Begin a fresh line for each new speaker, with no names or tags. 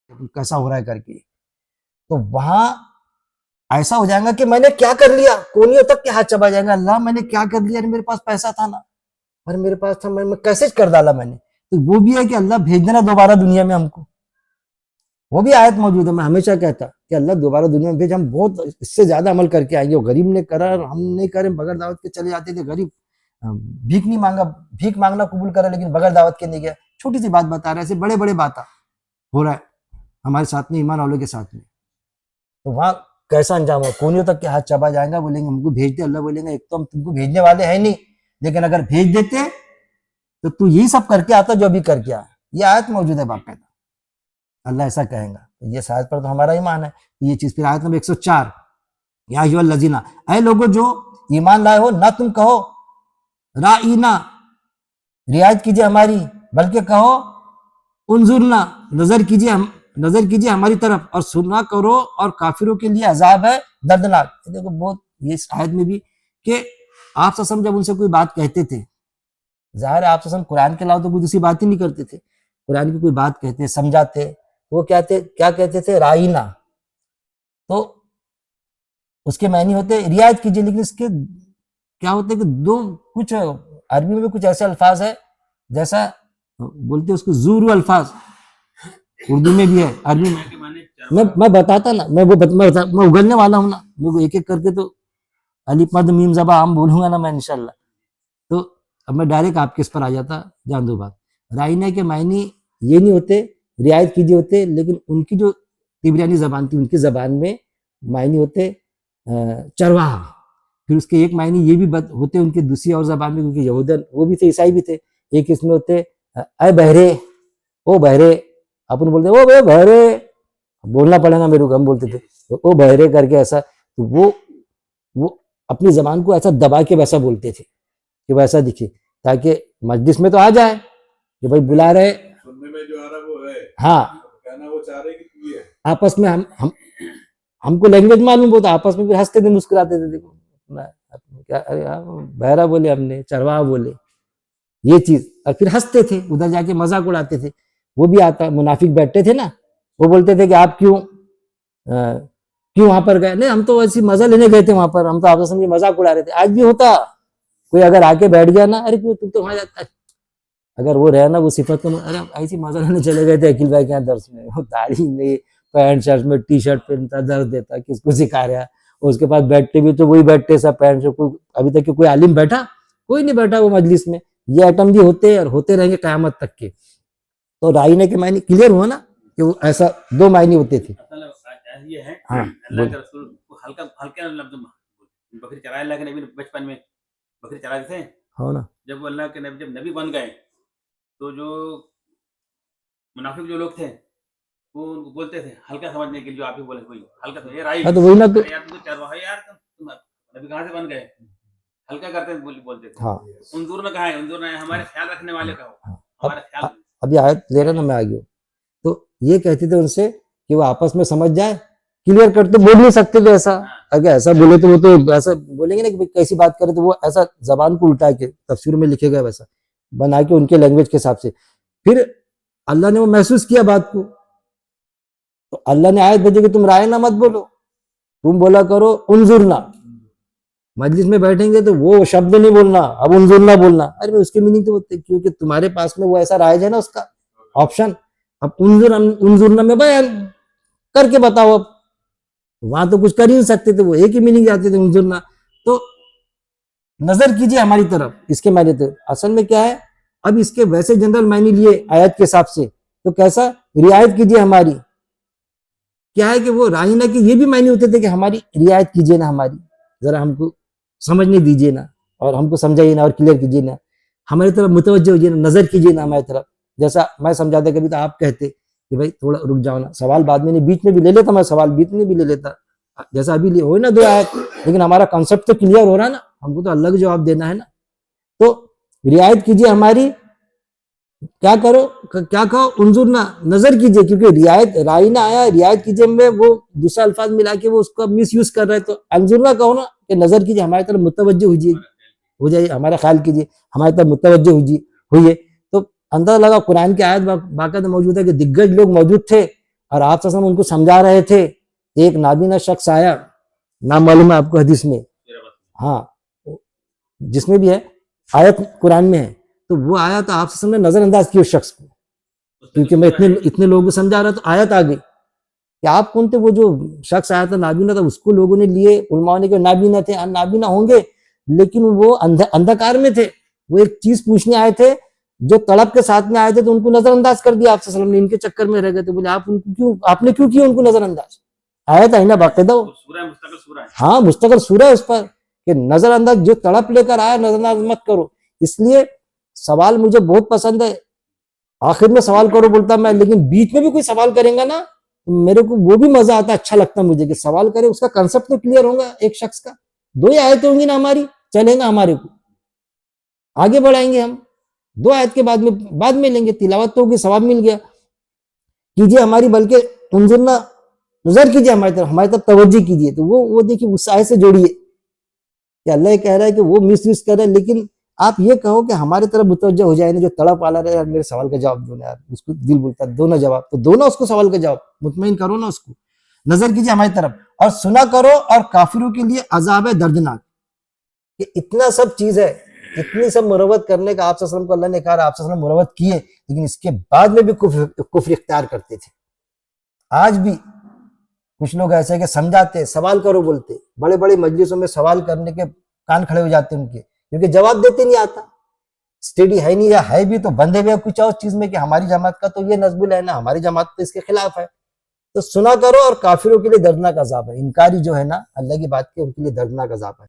कैसा हो रहा है करके। तो वहां ऐसा हो जाएगा कि मैंने क्या कर लिया, कोनियों तक के हाथ चबा जाएगा, अल्लाह मैंने क्या कर लिया, मेरे पास पैसा था ना, अरे मेरे पास था, मैं कैसे कर डाला मैंने। तो वो भी है कि अल्लाह भेज देना दोबारा दुनिया में हमको, वो भी आयत मौजूद है। मैं हमेशा कहता कि अल्लाह दोबारा दुनिया में भेज, हम बहुत इससे ज्यादा अमल करके आएंगे। वो गरीब ने करा, हम नहीं करें, बगैर दावत के चले जाते थे। गरीब भीख नहीं मांगा, भीख मांगना कबूल करा, लेकिन बगैर दावत के नहीं गया। छोटी सी बात बता रहे, ऐसे बड़े बड़े बात हो रहा है हमारे साथ में, ईमान वालों के साथ में। तो वहां कैसा अंजाम हो, कोनियों तक के हाथ चबा जाएगा, बोलेंगे हमको भेज दे। अल्लाह बोलेंगे एक तो हम तुमको भेजने वाले हैं नहीं, लेकिन अगर भेज देते तो तू यही सब करके आता जो अभी करके आया। ये आयत मौजूद है बाकायदा, अल्लाह ऐसा कहेगा। तो ये शायद पर तो हमारा ईमान है। ये चीज फिर आयत नंबर 104, या अय्युहल लज़ीना, ऐ लोगों जो ईमान लाए हो, ना तुम कहो राईना, रियायत कीजिए हमारी, बल्कि कहो उन्जुरना, नजर कीजिए हमारी तरफ, और सुना करो, और काफिरों के लिए अजाब है दर्दनाक। देखो बहुत ये इस आयत में भी कि आप ससम जब उनसे कोई बात कहते थे, जाहिर है आप ससम कुरान के अलावा तो कोई दूसरी बात ही नहीं करते थे। कुरान की कोई बात कहते, समझाते, वो क्या कहते थे, राईना। तो उसके मायने होते रियायत कीजिए, लेकिन इसके क्या होते कि दो कुछ अरबी में कुछ ऐसे अल्फाज है, जैसा बोलते उसको ज़ूरू अल्फाज, उर्दू में भी है, अरबी में। मैं बताता ना, मैं उगलने वाला हूँ ना, मेरे को एक एक करके तो अलिफ मद मीम ज़बा आम बोलूंगा ना मैं इंशाल्लाह। तो अब मैं डायरेक्ट आपके इस पर आ जाता, जान दो बात। राइना के मायने ये नहीं होते रियायत कीजिए होते, लेकिन उनकी जो तिब्रियानी जबान थी, उनकी जबान में मायने होते चरवाहा। फिर उसके एक मायने ये भी होते उनके दूसरी और जबान में, क्योंकि यहूदन वो भी थे, ईसाई भी थे। एक इसमें होते अय बहरे, ओ बहरे, अपन बोलते ओ बे बहरे, बोलना पड़ेगा मेरे को, हम बोलते थे ओ बहरे करके ऐसा। तो वो अपनी जबान को ऐसा दबा के वैसा बोलते थे कि वैसा दिखे, ताकि मस्जिद में तो आ जाए कि भाई बुला रहे, सुनने में जो आ रहा वो है, हाँ कहना वो चाह रहे कि ये आपस में हमको लैंग्वेज मालूम होता, आपस में फिर हंसते थे, मुस्कुराते थे। देखो क्या, अरे बहरा बोले हमने, चरवाहा बोले, ये चीज, और फिर हंसते थे, उधर जाके मजाक उड़ाते थे। वो भी आता, मुनाफिक बैठते थे ना, वो बोलते थे कि आप क्यों वहां पर गए? नहीं, हम तो ऐसी मजा लेने गए थे वहां पर, हम तो आपस में मजाक उड़ा रहे थे। आज भी होता, कोई अगर आके बैठ गया ना, अरे क्यों तुम तो वहां जाता है, अगर वो रहे ना वो सिफत तो, अरे ऐसी मजा लेने चले गए थे अकील भाई के यहाँ दर्श में, वो दाढ़ी में, पैंट शर्ट में, टी शर्ट पहनता, दर्द देता, किसको सिखा रहा है। उसके पास बैठते भी तो वही बैठते सब पैंट शर्ट। कोई अभी तक कोई आलिम बैठा? कोई नहीं बैठा वो मजलिस में। ये आइटम भी होते और होते रहेंगे कयामत तक के। तो राइने के मायने क्लियर हुआ ना कि वो ऐसा दो मायने होते थे।
ये है,
हाँ,
अल्लाह के रसूल को हल्का लफ्ज, बकरी चराए अल्लाह के नबी बचपन में बकरी चराते थे,
हो ना।
जब वो अल्लाह के नबी जब नबी बन गए, तो जो मुनाफिक जो लोग थे वो उनको बोलते थे हल्का समझने के लिए, जो आप ही बोले वही हल्का समझ, ये राई
तो वही ना, तो
यार तुम तो चरवाहा, यार तुम नबी कहाँ से बन गए, हल्का करते बोलते थे।
हाँ,
उन्जुर ना कहा है, उन्जुर ना है, हमारे ख्याल रखने वाले का हो, हमारा ख्याल।
अभी आयत ले रहा ना मैं आगे। तो ये कहते थे उनसे कि वो आपस में समझ जाए, क्लियर करते, बोल नहीं सकते थे ऐसा। अगर ऐसा बोले तो वो तो ऐसा बोलेंगे ना कि कैसी बात करे, तो वो ऐसा जबान को उल्टा के तफसीर में लिखेगा वैसा बना के उनके लैंग्वेज के हिसाब से। फिर अल्लाह ने वो महसूस किया बात को, तो अल्लाह ने आयत भेजी कि तुम राय ना मत बोलो, तुम बोला करो उन्जुरना। मजलिस में बैठेंगे तो वो शब्द नहीं बोलना, अब उन्जुरना बोलना। अरे उसके मीनिंग तो होते, क्योंकि तुम्हारे पास में वो ऐसा राइज है ना उसका ऑप्शन। अब उन्जुरना में बयान करके बताओ, अब वहां तो कुछ कर ही नहीं सकते थे, वो एक ही मीनिंग जाते थे उन्जुरना। तो नजर कीजिए हमारी तरफ, इसके मायने तो असल में क्या है, अब इसके वैसे जनरल मायने लिए आयत के हिसाब से, तो कैसा रियायत कीजिए हमारी, क्या है कि वो राइना के ये भी मायने होते थे कि हमारी रियायत कीजिए ना, हमारी जरा हमको समझने दीजिए ना, और हमको समझाइए ना, और क्लियर कीजिए ना, हमारी तरफ मुतवज्जो होइए ना, नजर कीजिए ना हमारी तरफ। जैसा मैं समझाता कभी तो आप कहते कि भाई थोड़ा रुक जाओ ना, सवाल बाद में बीच में भी ले लेता, मैं सवाल बीच में भी ले लेता, जैसा अभी हो ना दो आयत, लेकिन हमारा कॉन्सेप्ट तो क्लियर हो रहा ना, हमको तो अलग जवाब देना है ना। तो रियायत कीजिए हमारी, क्या करो, क्या कहो, उन्जुरना, नजर कीजिए, क्योंकि रियायत राइना आया, रियायत कीजिए में वो दूसरा अल्फाज मिला के वो उसका मिस यूज कर रहे हैं। तो अंजुरना कहो ना कि नजर कीजिए, हमारी तरफ मुतवज्जो हो जाइए, हमारा ख्याल कीजिए, हमारी तरफ मुतवज्जो हुई। तो अंदाजा लगा, कुरान की आयत बाकायदा मौजूद है कि दिग्गज लोग मौजूद थे, और आप सल्लल्लाहु अलैहि वसल्लम उनको समझा रहे थे। एक नाबीना शख्स आया, नाम मालूम है आपको हदीस में, हाँ जिसमें भी है, आयत कुरान में है, तो वो आया तो आप सल्लल्लाहु अलैहि वसल्लम ने नजरअंदाज किया उस शख्स को, क्योंकि मैं इतने लोगों को समझा रहा, तो आयत आ गई कि आप कौन थे। वो जो शख्स आया था नाबीना था, उसको लोगों ने लिए, उलमाओं ने कहा नाबीना थे, नाबीना होंगे लेकिन वो अंधकार में थे, वो एक चीज पूछने आए थे, जो तड़प के साथ में आए थे, तो उनको नजरअंदाज कर दिया आप सल्लल्लाहु अलैहि वसल्लम ने, इनके चक्कर में रह गए। तो बोले आप उनको क्यों, आपने क्यों किया उनको नजरअंदाज? आयत है ना बाकायदा,
मुस्तकिल सूरह है।
हाँ मुस्तकिल सूरह है उस पर कि नजरअंदाज, जो तड़प लेकर आया नजरअंदाज मत करो। इसलिए सवाल मुझे बहुत पसंद है, आखिर में सवाल करो बोलता मैं, लेकिन बीच में भी कोई सवाल करेगा ना, मेरे को वो भी मजा आता है, अच्छा लगता है मुझे कि सवाल करे, उसका कंसेप्ट तो क्लियर होगा एक शख्स का। 2 ही आयतें होंगी ना हमारी, चलेगा हमारे को, आगे बढ़ाएंगे हम। 2 आयत के बाद में लेंगे, तिलावत तो होगी, सवाब मिल गया, कीजिए हमारी, बल्कि उनजुरना, नजर कीजिए हमारी तरफ तवज्जो कीजिए। तो वो देखिए उस आयत से जोड़िए कि अल्लाह कह रहा है कि वो मिस यूज कर रहा है, लेकिन आप ये कहो कि हमारी तरफ मुतवज्जो हो जाए ना, जो तड़प वाला रहे यार मेरे सवाल का जवाब दो ना यार, उसको दिल बोलता है दो ना जवाब, तो दो ना उसको सवाल का जवाब, मुतमईन करो ना उसको, नजर कीजिए हमारी तरफ, और सुना करो और काफिरों के लिए अजाब है दर्दनाक। कि इतना सब चीज है, इतनी सब मुरवत करने का आप सल्लल्लाहु अलैहि वसल्लम को अल्लाह ने कहा, आप सल्लल्लाहु अलैहि वसल्लम मुरवत किए, लेकिन इसके बाद में भी कुफ्र इख्तियार करते थे। आज भी कुछ लोग ऐसे कि समझाते, सवाल करो बोलते, बड़े बड़े मजलिसों में सवाल करने के कान खड़े हो जाते उनके, क्योंकि जवाब देते नहीं आता, स्टडी है नहीं, या है भी तो बंधे हुए कुछ और चीज में कि हमारी जमात का तो ये नजबुल है ना, हमारी जमात तो इसके खिलाफ है। तो सुना करो, और काफिरों के लिए दर्दनाक अजाब है, इनकारी जो है ना अल्लाह की बात के, उनके लिए दर्दनाक अजाब है।